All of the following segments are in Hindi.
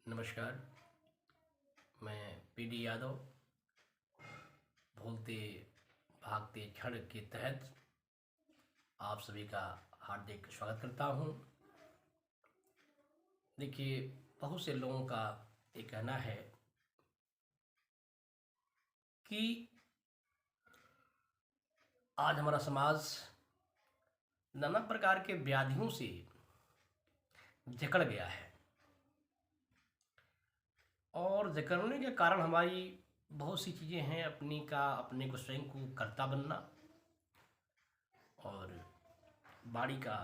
नमस्कार। मैं पीडी यादव भूलते भागते क्षण के तहत आप सभी का हार्दिक स्वागत करता हूं। देखिए, बहुत से लोगों का ये कहना है कि आज हमारा समाज नाना प्रकार के व्याधियों से जकड़ गया है और जकड़ने के कारण हमारी बहुत सी चीज़ें हैं। अपने को स्वयं को कर्ता बनना और बाड़ी का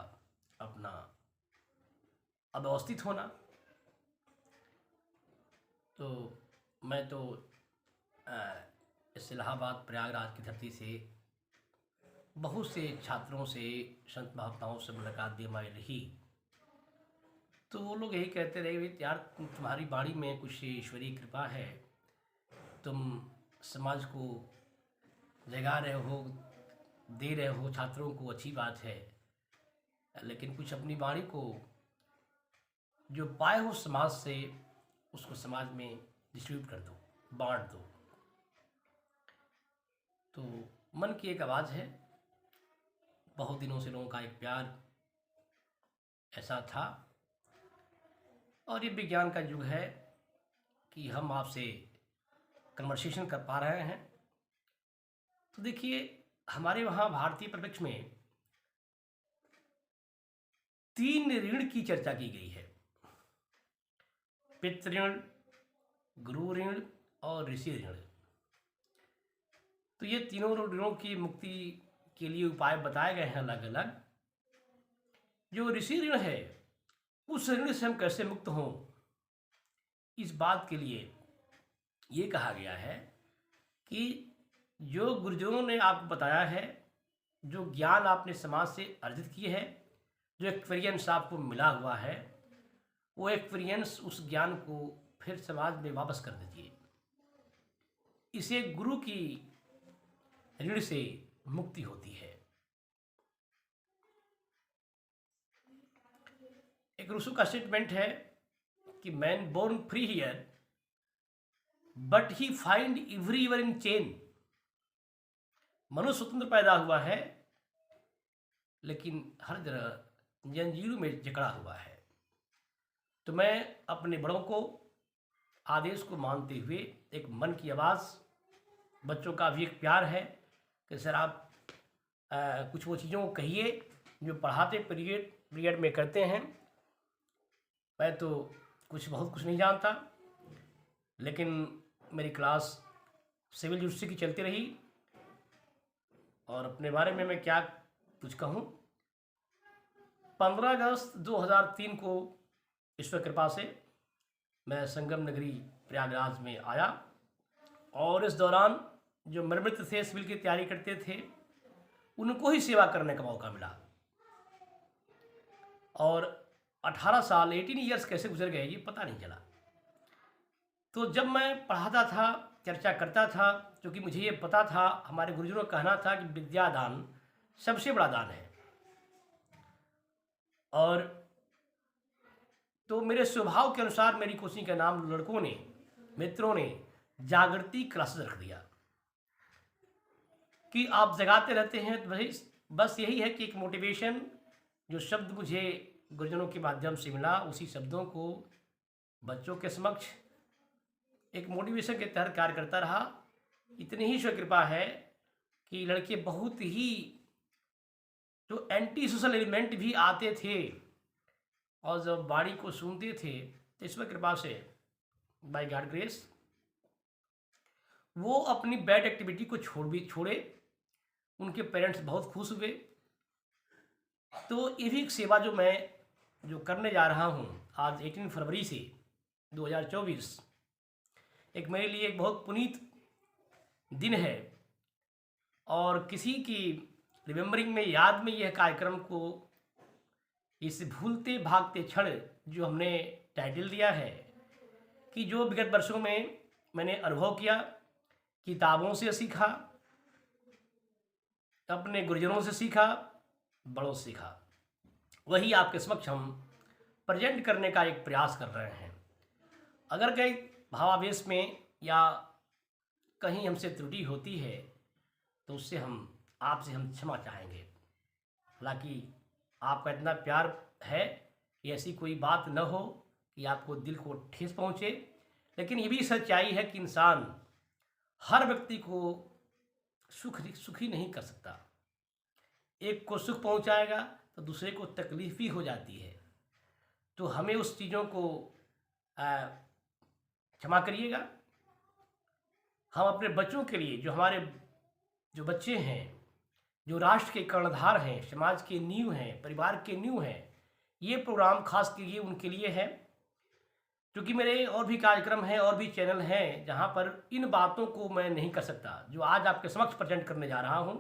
अपना अव्यवस्थित होना। तो मैं तो इस इलाहाबाद प्रयागराज की धरती से बहुत से छात्रों से, संत महात्माओं से मुलाकात भी हमारी रही। तो वो लोग यही कहते रहे, भाई यार तुम्हारी बाणी में कुछ ईश्वरीय कृपा है, तुम समाज को जगा रहे हो, दे रहे हो छात्रों को, अच्छी बात है, लेकिन कुछ अपनी बाणी को जो पाए हो समाज से उसको समाज में डिस्ट्रीब्यूट कर दो, बांट दो। तो मन की एक आवाज़ है, बहुत दिनों से लोगों का एक प्यार ऐसा था और ये विज्ञान का युग है कि हम आपसे कन्वर्सेशन कर पा रहे हैं। तो देखिए, हमारे वहाँ भारतीय परिप्रेक्ष्य में 3 ऋण की चर्चा की गई है: पितृ ऋण, गुरु ऋण और ऋषि ऋण। तो ये तीनों ऋणों की मुक्ति के लिए उपाय बताए गए हैं अलग अलग। जो ऋषि ऋण है, उस ऋण से हम कैसे मुक्त हों, इस बात के लिए ये कहा गया है कि जो गुरुजनों ने आपको बताया है, जो ज्ञान आपने समाज से अर्जित किए है, जो एक्सपीरियंस आपको मिला हुआ है, वो एक्सपीरियंस, उस ज्ञान को फिर समाज में वापस कर दीजिए। इसे गुरु की ऋण से मुक्ति होती है। एक रूसो का स्टेटमेंट है कि man born free here but he find everywhere in chain. मनुष्य स्वतंत्र पैदा हुआ है लेकिन हर जगह जंजीरों में जकड़ा हुआ है। तो मैं अपने बड़ों को आदेश को मानते हुए एक मन की आवाज़, बच्चों का भी एक प्यार है कि सर आप कुछ वो चीज़ों को कहिए जो पढ़ाते पीरियड में करते हैं। मैं तो बहुत कुछ नहीं जानता, लेकिन मेरी क्लास सिविल जूडिशरी की चलती रही और अपने बारे में मैं क्या कुछ कहूँ। 15 अगस्त 2003 को ईश्वर कृपा से मैं संगम नगरी प्रयागराज में आया और इस दौरान जो मेरे मित्र थे, सिविल की तैयारी करते थे, उनको ही सेवा करने का मौका मिला। और 18 साल 18 ईयर्स कैसे गुजर गए ये पता नहीं चला। तो जब मैं पढ़ाता था, चर्चा करता था, क्योंकि मुझे ये पता था, हमारे गुरुजनों का कहना था कि विद्यादान सबसे बड़ा दान है। और तो मेरे स्वभाव के अनुसार मेरी कोचिंग का नाम लड़कों ने, मित्रों ने जागृति क्लासेस रख दिया कि आप जगाते रहते हैं। तो वही बस यही है कि एक मोटिवेशन, जो शब्द मुझे गुरुजनों के माध्यम से मिला, उसी शब्दों को बच्चों के समक्ष एक मोटिवेशन के तहत कार्य करता रहा। इतनी ही ईश्वर कृपा है कि लड़के बहुत ही जो एंटी सोशल एलिमेंट भी आते थे और जब बाणी को सुनते थे, तो ईश्वर कृपा से, बाय गॉड ग्रेस, वो अपनी बैड एक्टिविटी को छोड़े। उनके पेरेंट्स बहुत खुश हुए। तो ये भी एक सेवा जो मैं करने जा रहा हूँ आज 18 फरवरी से 2024, एक मेरे लिए एक बहुत पुनीत दिन है। और किसी की रिमेम्बरिंग में, याद में, यह कार्यक्रम को इस भूलते भागते क्षण जो हमने टाइटल दिया है कि जो विगत वर्षों में मैंने अनुभव किया, किताबों से सीखा, अपने गुरुजनों से सीखा, बड़ों से सीखा, वही आपके समक्ष हम प्रेजेंट करने का एक प्रयास कर रहे हैं। अगर कहीं भावावेश में या कहीं हमसे त्रुटि होती है तो उससे हम क्षमा चाहेंगे। हालांकि आपका इतना प्यार है कि ऐसी कोई बात न हो कि आपको दिल को ठेस पहुँचे, लेकिन ये भी सच्चाई है कि इंसान हर व्यक्ति को सुखी नहीं कर सकता। एक को सुख पहुंचाएगा तो दूसरे को तकलीफ भी हो जाती है। तो हमें उस चीज़ों को क्षमा करिएगा। हम अपने बच्चों के लिए, जो हमारे जो बच्चे हैं, जो राष्ट्र के कर्णधार हैं, समाज के नींव हैं, परिवार के नींव हैं, ये प्रोग्राम खास के लिए उनके लिए है। क्योंकि मेरे और भी कार्यक्रम हैं और भी चैनल हैं जहाँ पर इन बातों को मैं नहीं कर सकता जो आज आपके समक्ष प्रेजेंट करने जा रहा हूँ।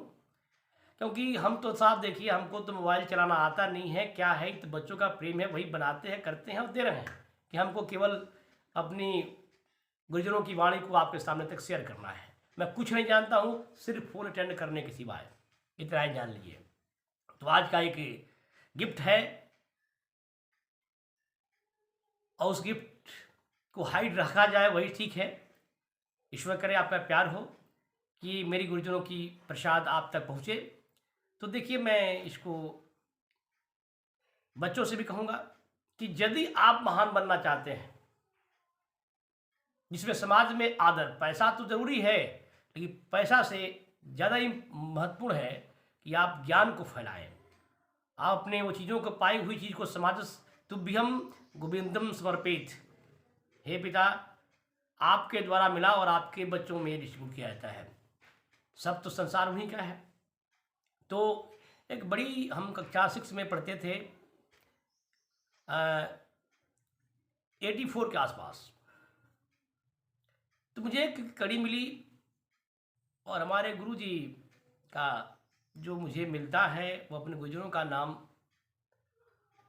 क्योंकि हम तो साहब देखिए, हमको तो मोबाइल चलाना आता नहीं है, क्या है तो बच्चों का प्रेम है, वही बनाते हैं, करते हैं और दे रहे हैं कि हमको केवल अपनी गुरुजनों की वाणी को आपके सामने तक शेयर करना है। मैं कुछ नहीं जानता हूँ, सिर्फ फ़ोन अटेंड करने के सिवाय, इतना ही जान लीजिए। तो आज का एक गिफ्ट है और उस गिफ्ट को हाइड रखा जाए वही ठीक है। ईश्वर करे आपका प्यार हो कि मेरी गुरुजनों की प्रसाद आप तक पहुँचे। तो देखिए, मैं इसको बच्चों से भी कहूँगा कि यदि आप महान बनना चाहते हैं, जिसमें समाज में आदर, पैसा तो ज़रूरी है लेकिन पैसा से ज़्यादा ही महत्वपूर्ण है कि आप ज्ञान को फैलाएं। आप अपने वो चीज़ों को, पाई हुई चीज़ को समाज तुभ्यम गोविंदम समर्पित, हे पिता आपके द्वारा मिला और आपके बच्चों में डिस्ट्रीब्यूट किया जाता है। सब तो संसार उन्हीं का है। तो एक बड़ी, हम कक्षा 6 में पढ़ते थे 84 के आसपास, तो मुझे एक कड़ी मिली और हमारे गुरुजी का जो मुझे मिलता है वो अपने गुरुजनों का नाम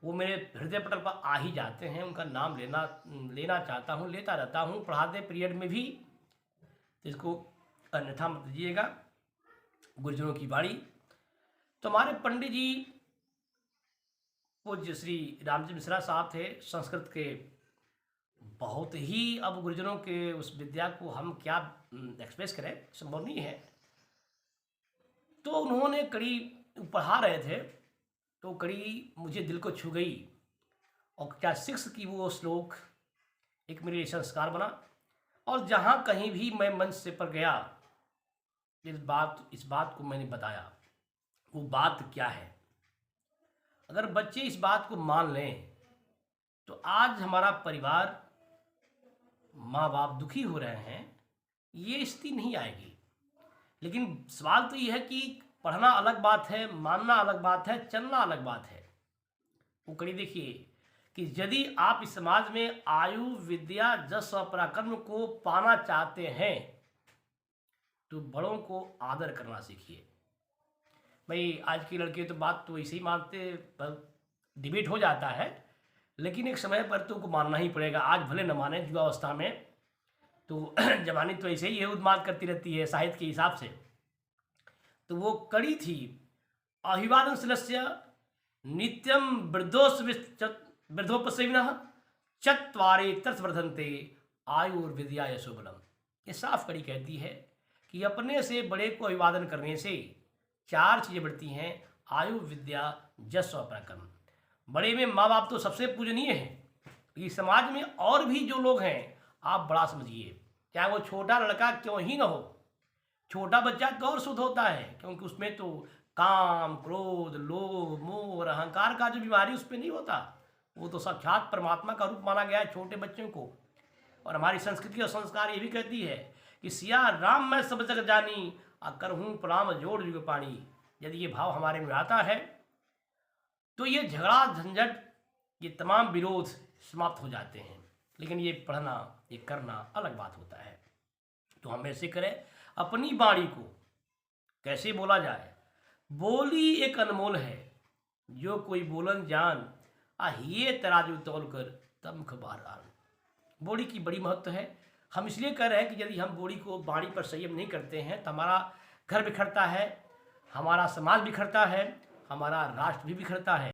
वो मेरे हृदय पटल पर आ ही जाते हैं। उनका नाम लेना चाहता हूँ, लेता रहता हूँ पढ़ाते पीरियड में भी, तो इसको अन्यथा मत दीजिएगा। गुरुजनों की वाणी। तो हमारे पंडित जी पूज्य श्री रामजी मिश्रा साहब थे, संस्कृत के बहुत ही, अब गुरुजनों के उस विद्या को हम क्या एक्सप्रेस करें, संभव नहीं है। तो उन्होंने कड़ी पढ़ा रहे थे तो कड़ी मुझे दिल को छू गई और क्या 6 की वो श्लोक एक मेरे लिए संस्कार बना। और जहाँ कहीं भी मैं मंच से पर गया इस बात को मैंने बताया। वो बात क्या है, अगर बच्चे इस बात को मान लें तो आज हमारा परिवार, माँ बाप दुखी हो रहे हैं, ये स्थिति नहीं आएगी। लेकिन सवाल तो ये है कि पढ़ना अलग बात है, मानना अलग बात है, चलना अलग बात है। वो कड़ी देखिए कि यदि आप इस समाज में आयु, विद्या, जस और पराक्रम को पाना चाहते हैं तो बड़ों को आदर करना सीखिए। भाई आज के लड़के तो बात तो ऐसे ही मानते, डिबेट हो जाता है, लेकिन एक समय पर तो उनको मानना ही पड़ेगा। आज भले न माने युवावस्था में, तो जवानी तो ऐसे ही है, उन्माद करती रहती है साहित्य के हिसाब से। तो वो कड़ी थी, अभिवादन सलस्य नित्यम वृद्धोपसेविनः चत्वारे तत्वर्धन्ते आयुर्विद्या यशोबलम। ये साफ कड़ी कहती है कि अपने से बड़े को अभिवादन करने से 4 चीज़ें बढ़ती हैं, आयु, विद्या, जस और पराक्रम। बड़े में माँ बाप तो सबसे पूजनीय है, ये समाज में और भी जो लोग हैं आप बड़ा समझिए, चाहे वो छोटा लड़का क्यों ही ना हो। छोटा बच्चा गौर शुद्ध होता है क्योंकि उसमें तो काम, क्रोध, लोभ, मोह और अहंकार का जो बीमारी उस पर नहीं होता। वो तो साक्षात परमात्मा का रूप माना गया है छोटे बच्चों को। और हमारी संस्कृति और संस्कार ये भी कहती है कि सिया राम मैं सब जग जानी, करहूँ प्रणाम जोड़ जुग पानी। यदि ये भाव हमारे में आता है तो ये झगड़ा, झंझट, ये तमाम विरोध समाप्त हो जाते हैं। लेकिन ये पढ़ना, ये करना अलग बात होता है। तो हम ऐसे करें, अपनी वाणी को कैसे बोला जाए। बोली एक अनमोल है, जो कोई बोलन जान, आहिए तराजू तौल कर तब मुख बार आन। बोली की बड़ी महत्व है। हम इसलिए कह रहे हैं कि यदि हम बोली को, वाणी पर संयम नहीं करते हैं तो हमारा घर बिखरता है, हमारा समाज बिखरता है, हमारा राष्ट्र भी बिखरता है।